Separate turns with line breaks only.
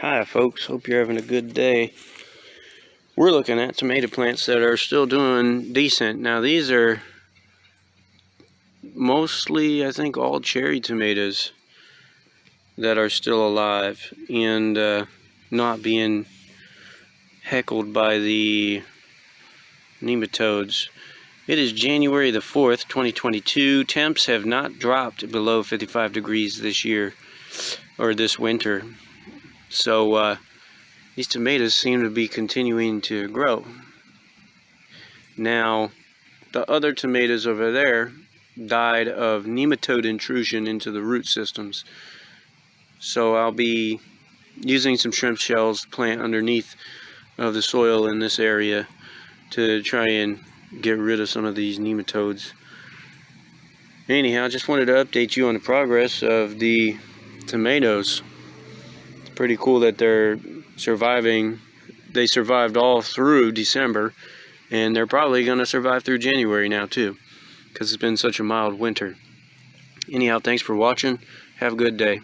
Hi folks, hope you're having a good day. We're looking at tomato plants that are still doing decent. Now these are mostly, I think, all cherry tomatoes that are still alive and not being heckled by the nematodes. It is January the 4th, 2022. Temps have not dropped below 55 degrees this year, or this winter. So these tomatoes seem to be continuing to grow. Now, the other tomatoes over there died of nematode intrusion into the root systems. So I'll be using some shrimp shells to plant underneath of the soil in this area to try and get rid of some of these nematodes. Anyhow, I just wanted to update you on the progress of the tomatoes. It's pretty cool that they're surviving. They survived all through December, and they're probably going to survive through January now too, because it's been such a mild winter. Anyhow, thanks for watching. Have a good day.